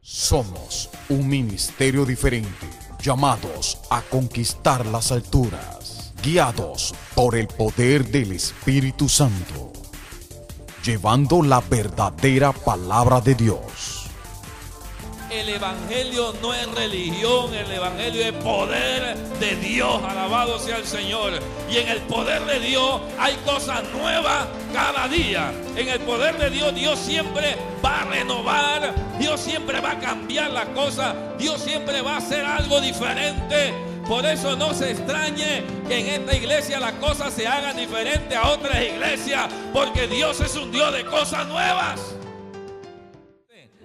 Somos un ministerio diferente, llamados a conquistar las alturas, guiados por el poder del Espíritu Santo, llevando la verdadera palabra de Dios. El evangelio no es religión, el evangelio es poder de Dios, alabado sea el Señor. Y en el poder de Dios hay cosas nuevas cada día. En el poder de Dios, Dios siempre va a renovar, Dios siempre va a cambiar las cosas, Dios siempre va a hacer algo diferente. Por eso no se extrañe que en esta iglesia las cosas se hagan diferentes a otras iglesias, porque Dios es un Dios de cosas nuevas.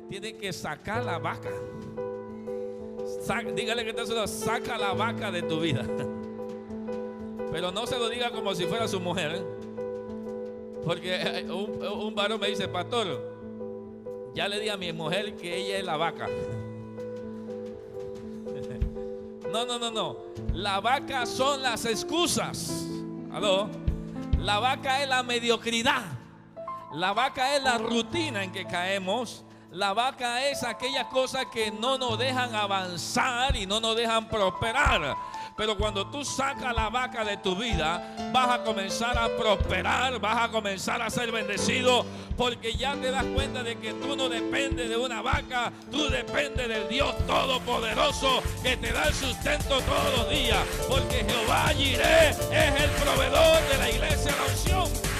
Tiene que sacar la vaca. Dígale que está saca la vaca de tu vida. Pero no se lo diga como si fuera su mujer, ¿eh? Porque un varón me dice: pastor, ya le di a mi mujer que ella es la vaca. No. La vaca son las excusas. ¿Aló? La vaca es la mediocridad. La vaca es la rutina en que caemos. La vaca es aquellas cosas que no nos dejan avanzar y no nos dejan prosperar. Pero cuando tú sacas la vaca de tu vida, vas a comenzar a prosperar, vas a comenzar a ser bendecido, porque ya te das cuenta de que tú no dependes de una vaca, tú dependes del Dios Todopoderoso que te da el sustento todos los días, porque Jehová Jireh es el proveedor de la iglesia de la unción.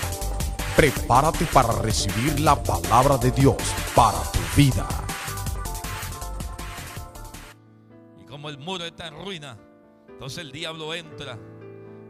Prepárate para recibir la palabra de Dios para tu vida. Y como el muro está en ruina, entonces el diablo entra.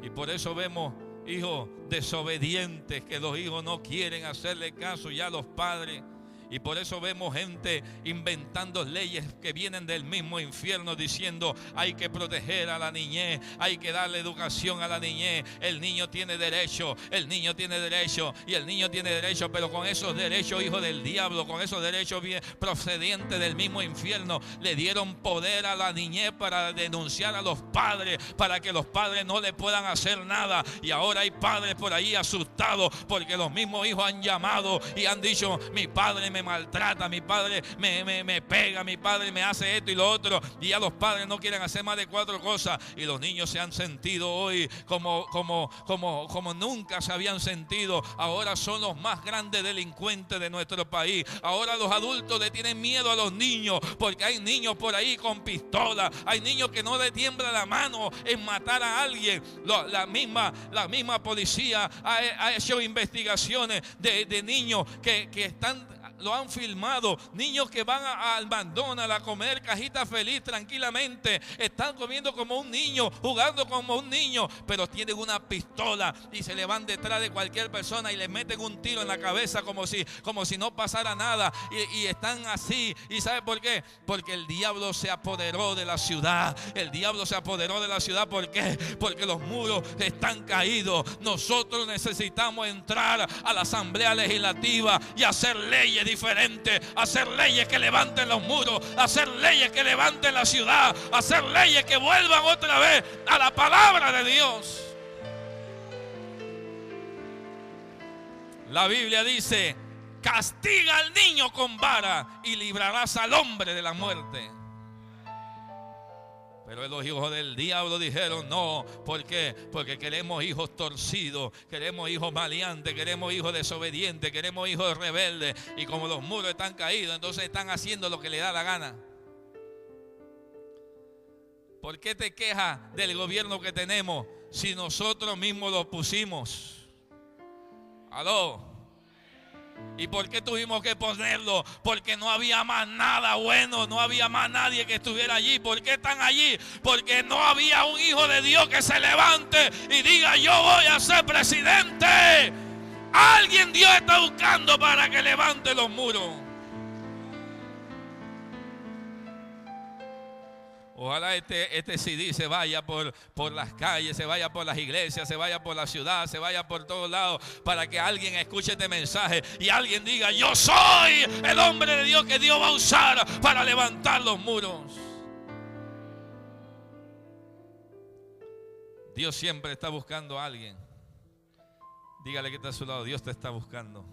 Y por eso vemos hijos desobedientes, que los hijos no quieren hacerle caso ya a los padres. Y por eso vemos gente inventando leyes que vienen del mismo infierno, diciendo: hay que proteger a la niñez, hay que darle educación a la niñez, el niño tiene derecho, el niño tiene derecho y el niño tiene derecho. Pero con esos derechos, hijo del diablo, con esos derechos procedientes del mismo infierno, le dieron poder a la niñez para denunciar a los padres, para que los padres no le puedan hacer nada. Y ahora hay padres por ahí asustados porque los mismos hijos han llamado y han dicho: mi padre me maltrata, mi padre me pega, mi padre me hace esto y lo otro. Y ya los padres no quieren hacer más de 4 cosas. Y los niños se han sentido hoy como nunca se habían sentido. Ahora son los más grandes delincuentes de nuestro país. Ahora los adultos le tienen miedo a los niños, porque hay niños por ahí con pistola, hay niños que no le tiembla la mano en matar a alguien. La misma policía ha hecho investigaciones de niños que lo han filmado, niños que van al McDonald's a comer cajita feliz tranquilamente, están comiendo como un niño, jugando como un niño, pero tienen una pistola y se le van detrás de cualquier persona y le meten un tiro en la cabeza como si no pasara nada, y están así. ¿Y sabe por qué? Porque el diablo se apoderó de la ciudad. El diablo se apoderó de la ciudad. ¿Por qué? Porque los muros están caídos. Nosotros necesitamos entrar a la asamblea legislativa y hacer leyes diferentes, hacer leyes que levanten los muros, hacer leyes que levanten la ciudad, hacer leyes que vuelvan otra vez a la palabra de Dios. La Biblia dice: castiga al niño con vara y librarás al hombre de la muerte. Pero los hijos del diablo dijeron: no, ¿por qué? Porque queremos hijos torcidos, queremos hijos maleantes, queremos hijos desobedientes, queremos hijos rebeldes. Y como los muros están caídos, entonces están haciendo lo que les da la gana. ¿Por qué te quejas del gobierno que tenemos si nosotros mismos lo pusimos? ¿Aló? ¿Y por qué tuvimos que ponerlo? Porque no había más nada bueno, no había más nadie que estuviera allí. ¿Por qué están allí? Porque no había un hijo de Dios que se levante y diga: yo voy a ser presidente. Alguien Dios está buscando para que levante los muros. Ojalá este CD se vaya por las calles, se vaya por las iglesias, se vaya por la ciudad, se vaya por todos lados, para que alguien escuche este mensaje y alguien diga: yo soy el hombre de Dios que Dios va a usar para levantar los muros. Dios siempre está buscando a alguien. Dígale que está a su lado: Dios te está buscando.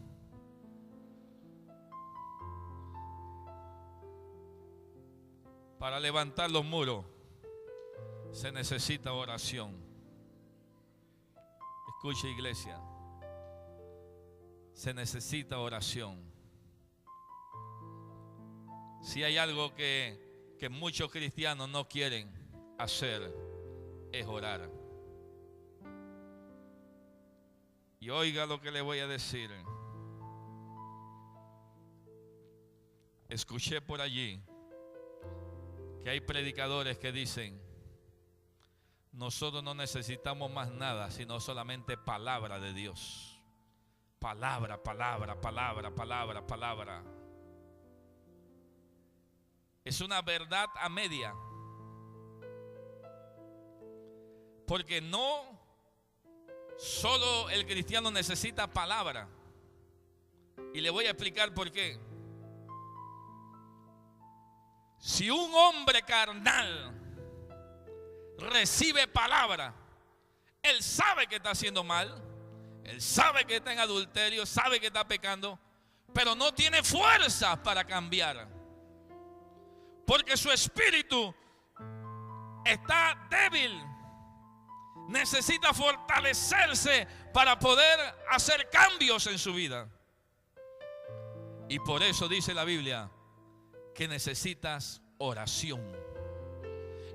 Para levantar los muros se necesita oración. Escucha, iglesia, se necesita oración. Si hay algo que muchos cristianos no quieren hacer, es orar. Y oiga lo que le voy a decir. Escuché por allí que hay predicadores que dicen: nosotros no necesitamos más nada, sino solamente palabra de Dios. Palabra, palabra, palabra, palabra, palabra. Es una verdad a media. Porque no solo el cristiano necesita palabra. Y le voy a explicar por qué. Si un hombre carnal recibe palabra, él sabe que está haciendo mal, él sabe que está en adulterio, sabe que está pecando, pero no tiene fuerza para cambiar, porque su espíritu está débil, necesita fortalecerse para poder hacer cambios en su vida. Y por eso dice la Biblia que necesitas oración.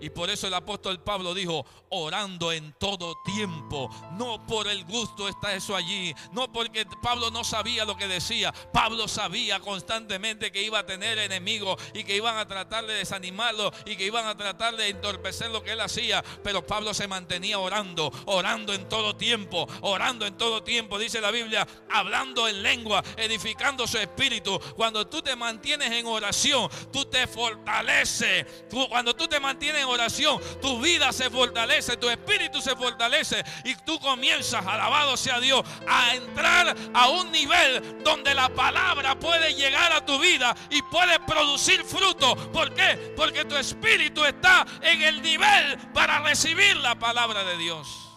Y por eso el apóstol Pablo dijo: orando en todo tiempo. No por el gusto está eso allí. No porque Pablo no sabía lo que decía. Pablo sabía constantemente que iba a tener enemigos y que iban a tratar de desanimarlo y que iban a tratar de entorpecer lo que él hacía. Pero Pablo se mantenía orando, orando en todo tiempo, orando en todo tiempo. Dice la Biblia, hablando en lengua, edificando su espíritu. Cuando tú te mantienes en oración, tú te fortaleces. Cuando tú te mantienes en oración, tu vida se fortalece, tu espíritu se fortalece y tú comienzas, alabado sea Dios, a entrar a un nivel donde la palabra puede llegar a tu vida y puede producir fruto. ¿Por qué? Porque tu espíritu está en el nivel para recibir la palabra de Dios.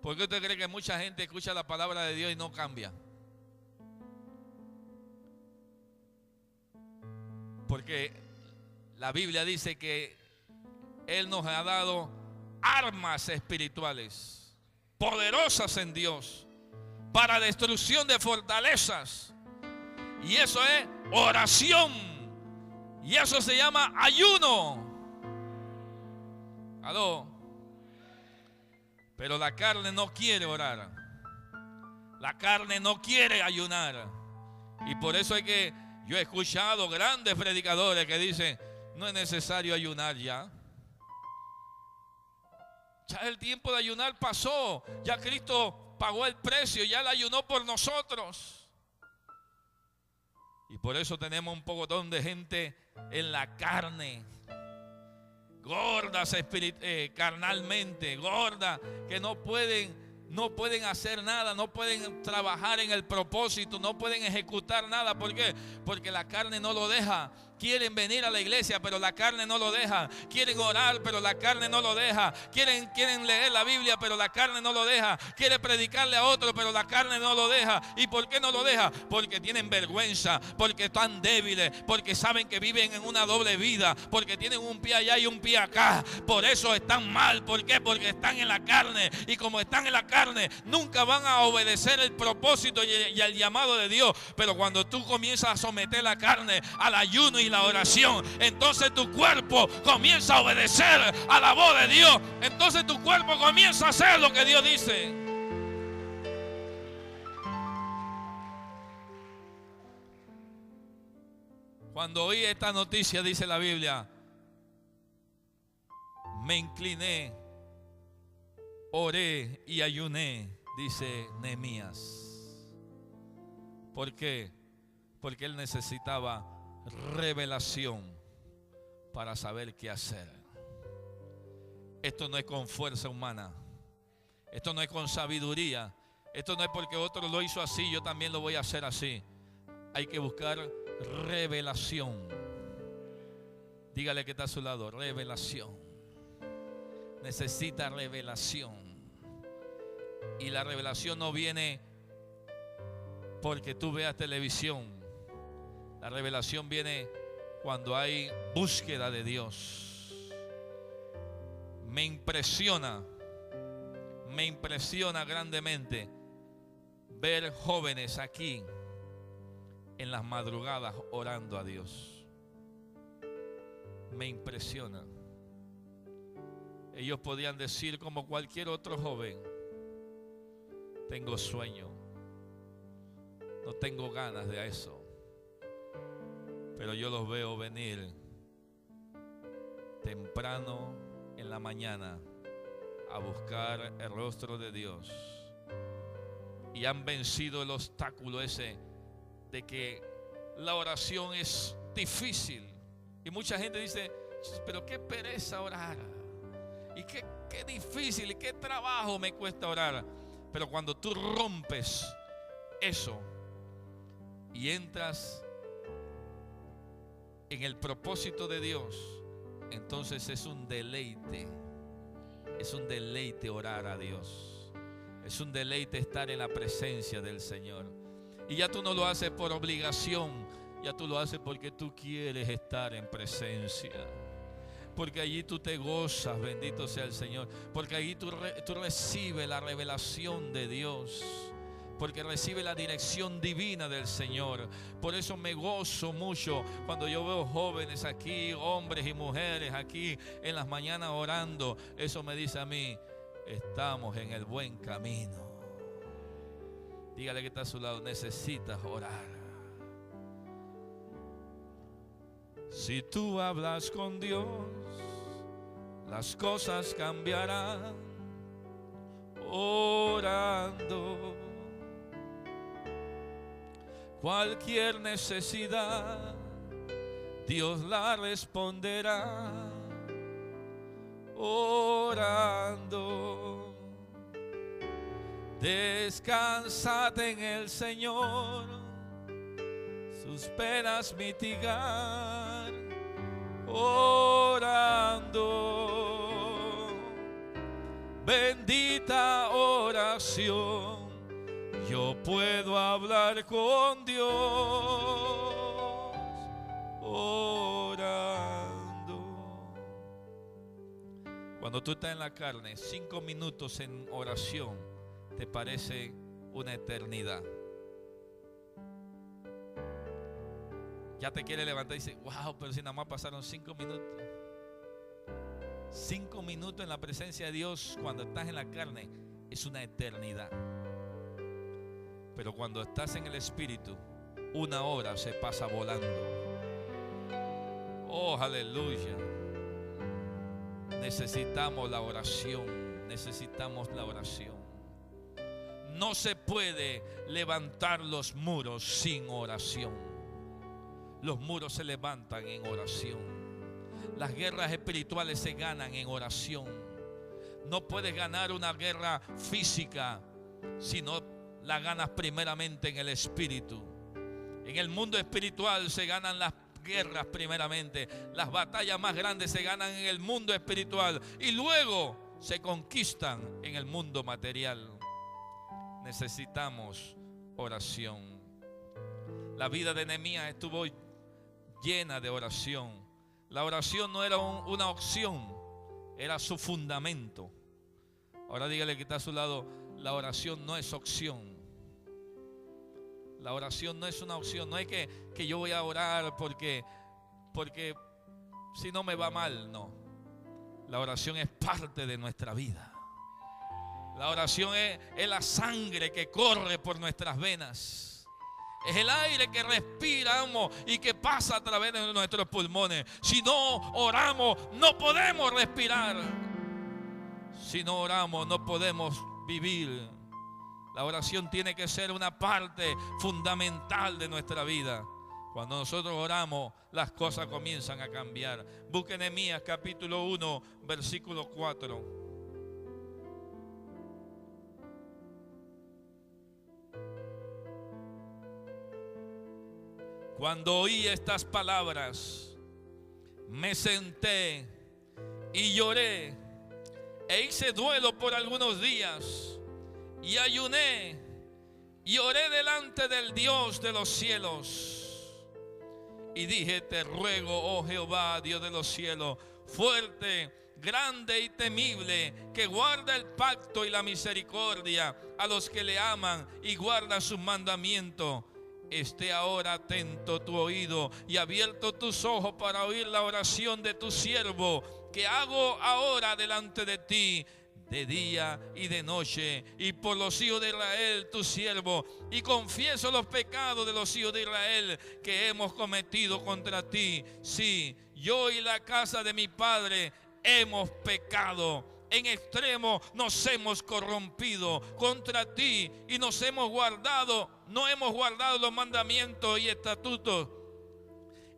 ¿Por qué usted cree que mucha gente escucha la palabra de Dios y no cambia? Porque la Biblia dice que Él nos ha dado armas espirituales poderosas en Dios para destrucción de fortalezas. Y eso es oración. Y eso se llama ayuno. ¿Aló? Pero la carne no quiere orar. La carne no quiere ayunar. Y por eso yo he escuchado grandes predicadores que dicen: no es necesario ayunar ya. Ya el tiempo de ayunar pasó. Ya Cristo pagó el precio. Ya Él ayunó por nosotros. Y por eso tenemos un pocotón de gente en la carne. Gordas carnalmente. Gordas que no pueden hacer nada, no pueden trabajar en el propósito, no pueden ejecutar nada. ¿Por qué? Porque la carne no lo deja. Quieren venir a la iglesia, pero la carne no lo deja. Quieren orar, pero la carne no lo deja. Quieren leer la Biblia, pero la carne no lo deja. Quieren predicarle a otro, pero la carne no lo deja. ¿Y por qué no lo deja? Porque tienen vergüenza, porque están débiles, porque saben que viven en una doble vida, porque tienen un pie allá y un pie acá. Por eso están mal. ¿Por qué? Porque están en la carne. Y como están en la carne, nunca van a obedecer el propósito y el llamado de Dios. Pero cuando tú comienzas a someter la carne al ayuno y la oración, entonces tu cuerpo comienza a obedecer a la voz de Dios. Entonces tu cuerpo comienza a hacer lo que Dios dice. Cuando oí esta noticia, dice la Biblia, me incliné, oré y ayuné, dice Nehemías. ¿Por qué? Porque él necesitaba revelación para saber qué hacer. Esto no es con fuerza humana. Esto no es con sabiduría. Esto no es porque otro lo hizo así, yo también lo voy a hacer así. Hay que buscar revelación. Dígale que está a su lado, revelación. Necesita revelación. Y la revelación no viene porque tú veas televisión. La revelación viene cuando hay búsqueda de Dios. Me impresiona grandemente ver jóvenes aquí en las madrugadas orando a Dios. Me impresiona. Ellos podían decir como cualquier otro joven: tengo sueño, no tengo ganas de eso. Pero yo los veo venir temprano en la mañana a buscar el rostro de Dios. Y han vencido el obstáculo ese de que la oración es difícil. Y mucha gente dice: pero qué pereza orar. Y qué difícil y qué trabajo me cuesta orar. Pero cuando tú rompes eso y entras en el propósito de Dios, entonces es un deleite. Es un deleite orar a Dios. Es un deleite estar en la presencia del Señor. Y ya tú no lo haces por obligación, ya tú lo haces porque tú quieres estar en presencia. Porque allí tú te gozas, bendito sea el Señor. Porque allí tú recibes la revelación de Dios. Porque recibes la dirección divina del Señor. Por eso me gozo mucho cuando yo veo jóvenes aquí, hombres y mujeres aquí en las mañanas orando. Eso me dice a mí: estamos en el buen camino. Dígale que está a su lado: necesitas orar. Si tú hablas con Dios, las cosas cambiarán. Orando, cualquier necesidad, Dios la responderá. Orando, descansad en el Señor, sus penas mitigar. Orando, bendita oración, yo puedo hablar con Dios. Orando. Cuando tú estás en la carne, 5 minutos en oración te parece una eternidad. Ya te quiere levantar y dice: wow, pero si nada más pasaron 5 minutos. 5 minutos en la presencia de Dios cuando estás en la carne es una eternidad. Pero cuando estás en el Espíritu, 1 hora se pasa volando. Oh, aleluya. Necesitamos la oración. Necesitamos la oración. No se puede levantar los muros sin oración. Los muros se levantan en oración. Las guerras espirituales se ganan en oración. No puedes ganar una guerra física si no la ganas primeramente en el espíritu. En el mundo espiritual se ganan las guerras primeramente. Las batallas más grandes se ganan en el mundo espiritual y luego se conquistan en el mundo material. Necesitamos oración. La vida de Nehemías estuvo llena de oración. La oración no era una opción, era su fundamento. Ahora dígale que está a su lado: la oración no es opción. La oración no es una opción. No es que yo voy a orar porque si no me va mal. No. La oración es parte de nuestra vida. La oración es la sangre que corre por nuestras venas. Es el aire que respiramos y que pasa a través de nuestros pulmones. Si no oramos, no podemos respirar. Si no oramos, no podemos vivir. La oración tiene que ser una parte fundamental de nuestra vida. Cuando nosotros oramos, las cosas comienzan a cambiar. Busque Nehemías capítulo 1, versículo 4. Cuando oí estas palabras, me senté y lloré e hice duelo por algunos días y ayuné y oré delante del Dios de los cielos. y dije: te ruego, oh Jehová, Dios de los cielos, fuerte, grande y temible, que guarda el pacto y la misericordia a los que le aman y guarda sus mandamientos. Esté ahora atento tu oído y abierto tus ojos para oír la oración de tu siervo, que hago ahora delante de ti, de día y de noche, y por los hijos de Israel, tu siervo, y confieso los pecados de los hijos de Israel que hemos cometido contra ti. Sí, yo y la casa de mi padre hemos pecado. En extremo nos hemos corrompido contra ti y no hemos guardado los mandamientos y estatutos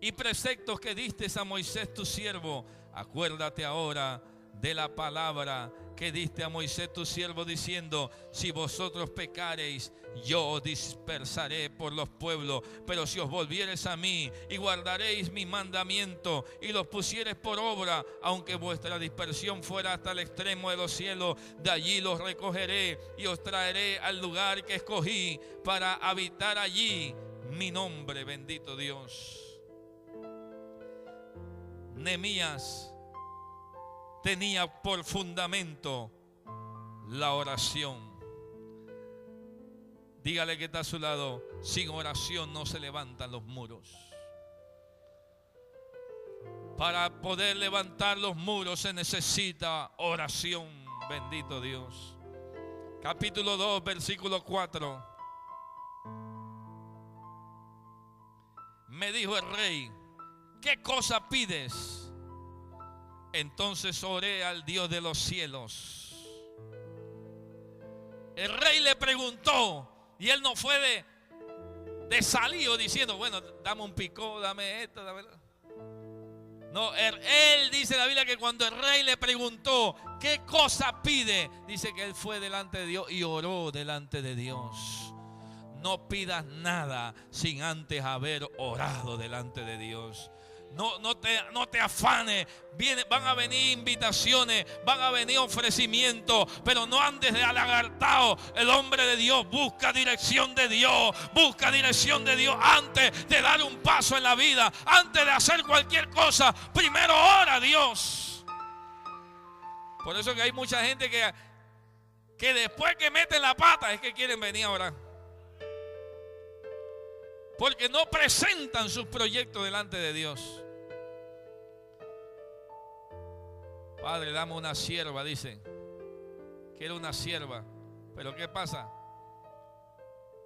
y preceptos que diste a Moisés tu siervo. Acuérdate ahora de la palabra que diste a Moisés tu siervo, diciendo: si vosotros pecareis, yo os dispersaré por los pueblos, pero si os volviereis a mí y guardaréis mi mandamiento y los pusiereis por obra, aunque vuestra dispersión fuera hasta el extremo de los cielos, de allí los recogeré y os traeré al lugar que escogí para habitar allí mi nombre. Bendito Dios. Nehemías tenía por fundamento la oración. Dígale que está a su lado: sin oración no se levantan los muros. Para poder levantar los muros se necesita oración. Bendito Dios. Capítulo 2, versículo 4. Me dijo el rey: ¿qué cosa pides? Entonces oré al Dios de los cielos. El rey le preguntó y él no fue de salido diciendo: bueno, dame un picó, dame esto, dame... No, él dice la Biblia que cuando el rey le preguntó ¿qué cosa pide?, dice que él fue delante de Dios y oró delante de Dios. No pidas nada sin antes haber orado delante de Dios. No te afanes. Van a venir invitaciones, van a venir ofrecimientos, pero no andes de alagartado. El hombre de Dios busca dirección de Dios. Busca dirección de Dios antes de dar un paso en la vida. Antes de hacer cualquier cosa, primero ora a Dios. Por eso que hay mucha gente que después que meten la pata es que quieren venir a orar, porque no presentan sus proyectos delante de Dios. Padre, dame una sierva, dice. Quiero una sierva. Pero ¿qué pasa?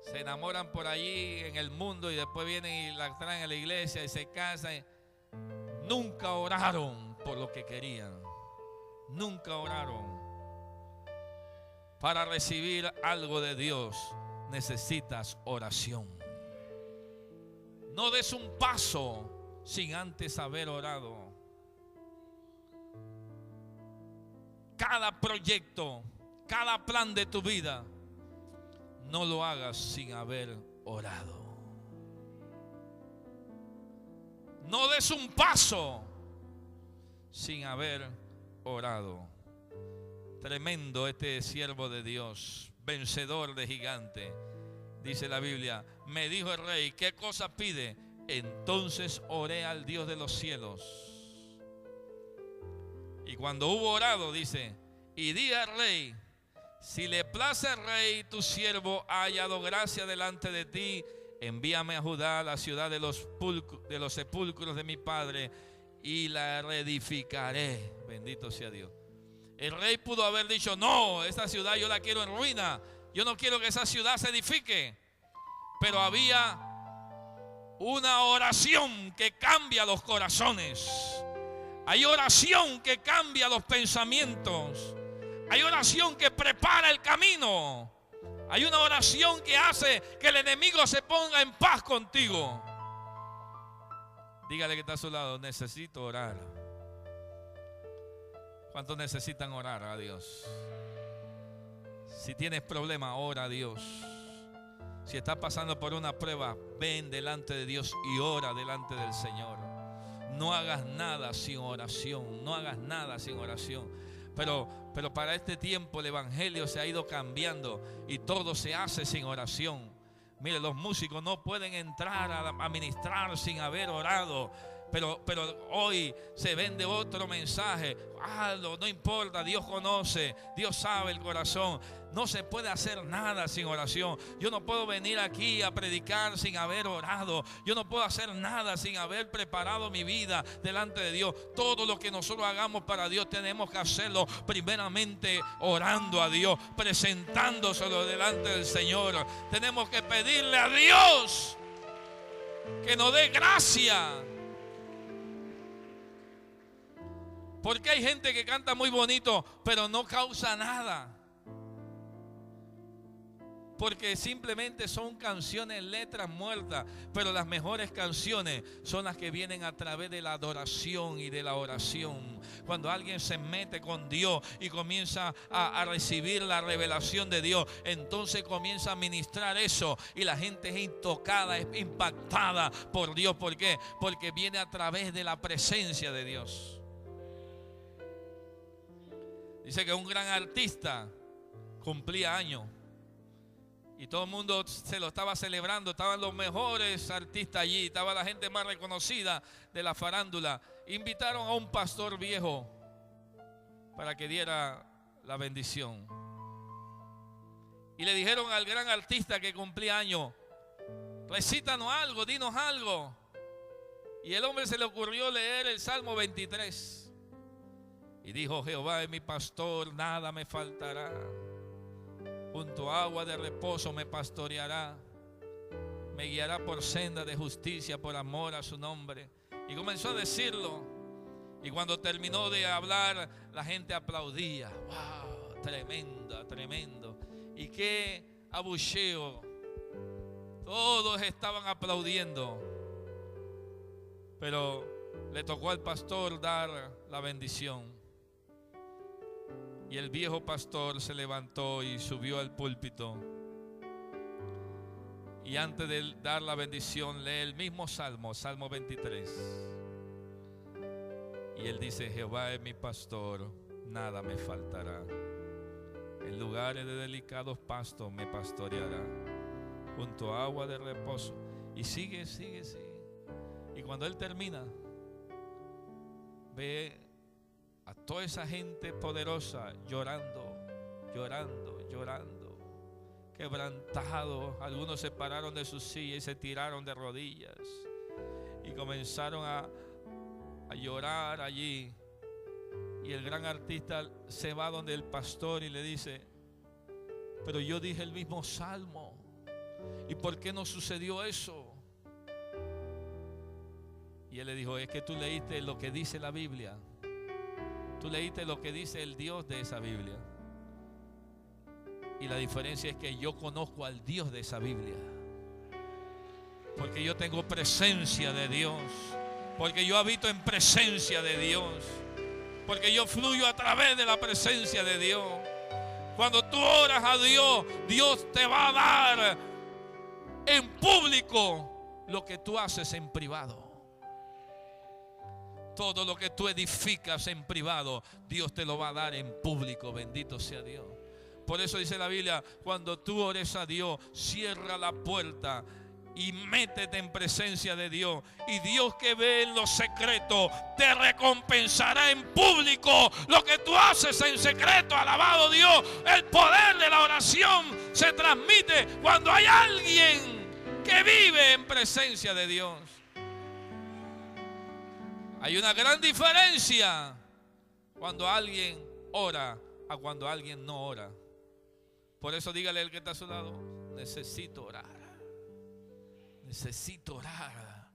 Se enamoran por allí en el mundo y después vienen y la traen a la iglesia y se casan. Nunca oraron por lo que querían. Nunca oraron. Para recibir algo de Dios necesitas oración. No des un paso sin antes haber orado. Cada proyecto, cada plan de tu vida, no lo hagas sin haber orado. No des un paso sin haber orado. Tremendo este siervo de Dios, vencedor de gigante. Dice la Biblia: me dijo el rey, ¿qué cosa pide? Entonces oré al Dios de los cielos. Y cuando hubo orado, dice, y di al rey: si le place al rey tu siervo ha hallado gracia delante de ti, envíame a Judá, a la ciudad de los sepulcros de mi padre, y la reedificaré. Bendito sea Dios. El rey pudo haber dicho: no, esta ciudad yo la quiero en ruina. Yo no quiero que esa ciudad se edifique. Pero había una oración que cambia los corazones. Hay oración que cambia los pensamientos. Hay oración que prepara el camino. Hay una oración que hace que el enemigo se ponga en paz contigo. Dígale que está a su lado: necesito orar. ¿Cuántos necesitan orar a Dios? Si tienes problemas, ora a Dios. Si estás pasando por una prueba, ven delante de Dios y ora delante del Señor. No hagas nada sin oración. No hagas nada sin oración. Pero para este tiempo el evangelio se ha ido cambiando y todo se hace sin oración. Mire, los músicos no pueden entrar a ministrar sin haber orado. Pero hoy se vende otro mensaje. Hazlo, no importa, Dios conoce, Dios sabe el corazón. No se puede hacer nada sin oración. Yo no puedo venir aquí a predicar sin haber orado. Yo no puedo hacer nada sin haber preparado mi vida delante de Dios. Todo lo que nosotros hagamos para Dios tenemos que hacerlo primeramente orando a Dios, presentándoselo delante del Señor. Tenemos que pedirle a Dios que nos dé gracia. Porque hay gente que canta muy bonito, pero no causa nada. Porque simplemente son canciones, letras muertas. Pero las mejores canciones son las que vienen a través de la adoración y de la oración. Cuando alguien se mete con Dios y comienza a recibir la revelación de Dios, entonces comienza a ministrar eso. Y la gente es intocada, es impactada por Dios. ¿Por qué? Porque viene a través de la presencia de Dios. Dice que un gran artista cumplía años y todo el mundo se lo estaba celebrando. Estaban los mejores artistas allí, estaba la gente más reconocida de la farándula. Invitaron a un pastor viejo para que diera la bendición. Y le dijeron al gran artista que cumplía años: recítanos algo, dinos algo. Y el hombre se le ocurrió leer el Salmo 23. Y dijo: Jehová es mi pastor, nada me faltará. Junto a agua de reposo me pastoreará. Me guiará por senda de justicia por amor a su nombre. Y comenzó a decirlo. Y cuando terminó de hablar, la gente aplaudía. ¡Wow! Tremendo, tremendo. Y qué abucheo. Todos estaban aplaudiendo. Pero le tocó al pastor dar la bendición. Y el viejo pastor se levantó y subió al púlpito. Y antes de dar la bendición, lee el mismo salmo, Salmo 23. Y él dice: Jehová es mi pastor, nada me faltará. En lugares de delicados pastos me pastoreará. Junto a agua de reposo. Y sigue. Y cuando él termina, ve a toda esa gente poderosa llorando, quebrantados. Algunos se pararon de sus sillas y se tiraron de rodillas y comenzaron a llorar allí. Y el gran artista se va donde el pastor y le dice: pero yo dije el mismo salmo, ¿y por qué no sucedió eso? Y él le dijo: es que tú leíste lo que dice la Biblia. Tú leíste lo que dice el Dios de esa Biblia. Y la diferencia es que yo conozco al Dios de esa Biblia. Porque yo tengo presencia de Dios. Porque yo habito en presencia de Dios. Porque yo fluyo a través de la presencia de Dios. Cuando tú oras a Dios, Dios te va a dar en público lo que tú haces en privado. Todo lo que tú edificas en privado, Dios te lo va a dar en público. Bendito sea Dios. Por eso dice la Biblia: cuando tú ores a Dios, cierra la puerta y métete en presencia de Dios. Y Dios, que ve en lo secreto, te recompensará en público lo que tú haces en secreto. Alabado Dios. El poder de la oración se transmite cuando hay alguien que vive en presencia de Dios. Hay una gran diferencia cuando alguien ora a cuando alguien no ora. Por eso dígale al que está a su lado: necesito orar. Necesito orar.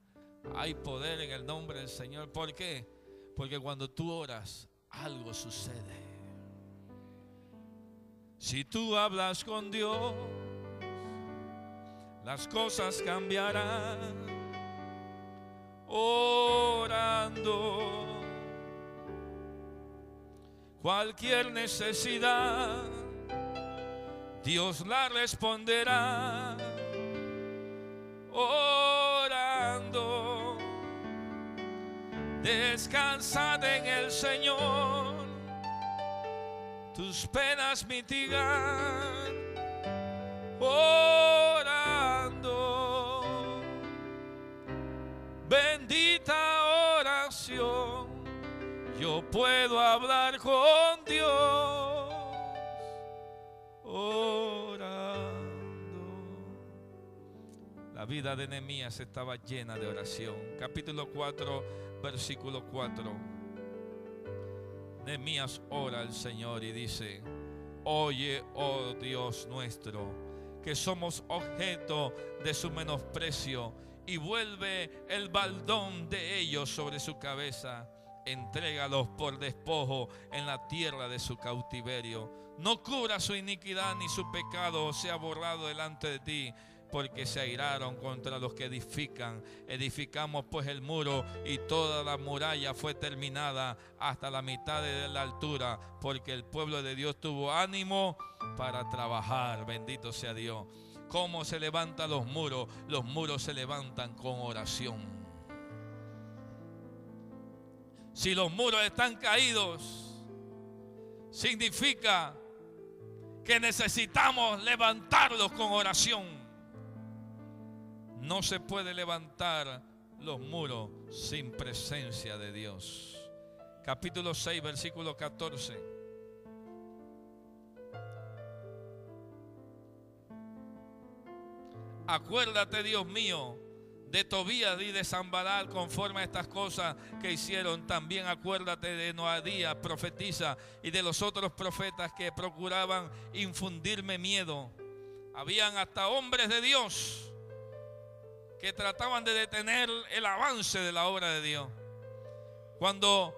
Hay poder en el nombre del Señor. ¿Por qué? Porque cuando tú oras, algo sucede. Si tú hablas con Dios, las cosas cambiarán. Orando, cualquier necesidad, Dios la responderá. Orando, descansad en el Señor, tus penas mitigan. Orando, yo puedo hablar con Dios orando. La vida de Nehemías estaba llena de oración. Capítulo 4, versículo 4. Nehemías ora al Señor y dice: oye, oh Dios nuestro, que somos objeto de su menosprecio, y vuelve el baldón de ellos sobre su cabeza. Entrégalos por despojo en la tierra de su cautiverio. No cubra su iniquidad ni su pecado sea borrado delante de ti, porque se airaron contra los que edifican. Edificamos pues el muro, y toda la muralla fue terminada hasta la mitad de la altura, porque el pueblo de Dios tuvo ánimo para trabajar. Bendito sea Dios. ¿Cómo se levantan los muros? Los muros se levantan con oración. Si los muros están caídos, significa que necesitamos levantarlos con oración. No se puede levantar los muros sin presencia de Dios. Capítulo 6, versículo 14. Acuérdate, Dios mío, de Tobías y de Sanballat, conforme a estas cosas que hicieron. También acuérdate de Noadías, profetisa, y de los otros profetas que procuraban infundirme miedo. Habían hasta hombres de Dios que trataban de detener el avance de la obra de Dios. Cuando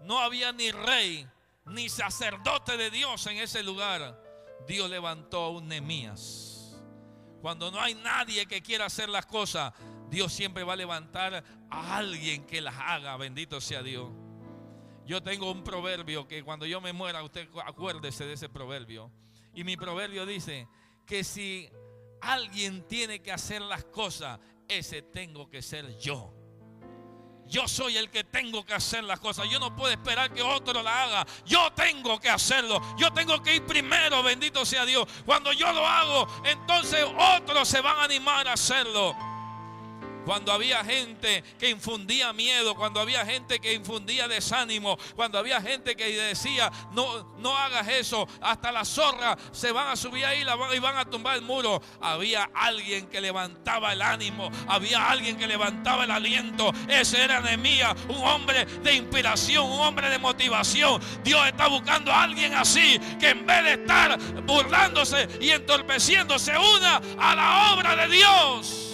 no había ni rey ni sacerdote de Dios en ese lugar, Dios levantó a un Nehemías. Cuando no hay nadie que quiera hacer las cosas, Dios siempre va a levantar a alguien que las haga. Bendito sea Dios. Yo tengo un proverbio que cuando yo me muera, usted acuérdese de ese proverbio. Y mi proverbio dice que si alguien tiene que hacer las cosas, ese tengo que ser yo. Yo soy el que tengo que hacer las cosas. Yo no puedo esperar que otro la haga. Yo tengo que hacerlo. Yo tengo que ir primero, bendito sea Dios. Cuando yo lo hago, entonces otros se van a animar a hacerlo. Cuando había gente que infundía miedo, cuando había gente que infundía desánimo, cuando había gente que decía: no hagas eso, hasta las zorras se van a subir ahí y van a tumbar el muro, había alguien que levantaba el ánimo, había alguien que levantaba el aliento. Ese era Nehemías, un hombre de inspiración, un hombre de motivación. Dios está buscando a alguien así, que en vez de estar burlándose y entorpeciéndose, una a la obra de Dios.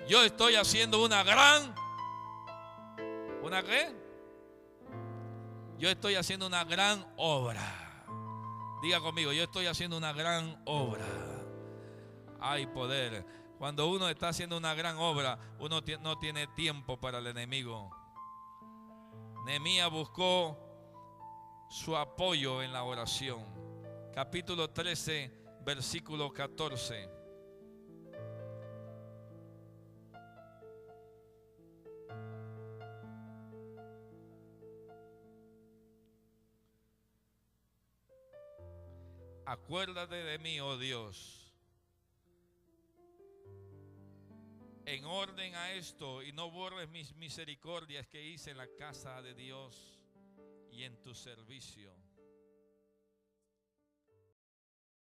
Yo estoy haciendo ¿una qué? Yo estoy haciendo una gran obra. Diga conmigo: yo estoy haciendo una gran obra. Hay poder. Cuando uno está haciendo una gran obra, uno no tiene tiempo para el enemigo. Nehemías buscó su apoyo en la oración. Capítulo 13, versículo 14. Acuérdate de mí, oh Dios, en orden a esto, y no borres mis misericordias que hice en la casa de Dios y en tu servicio.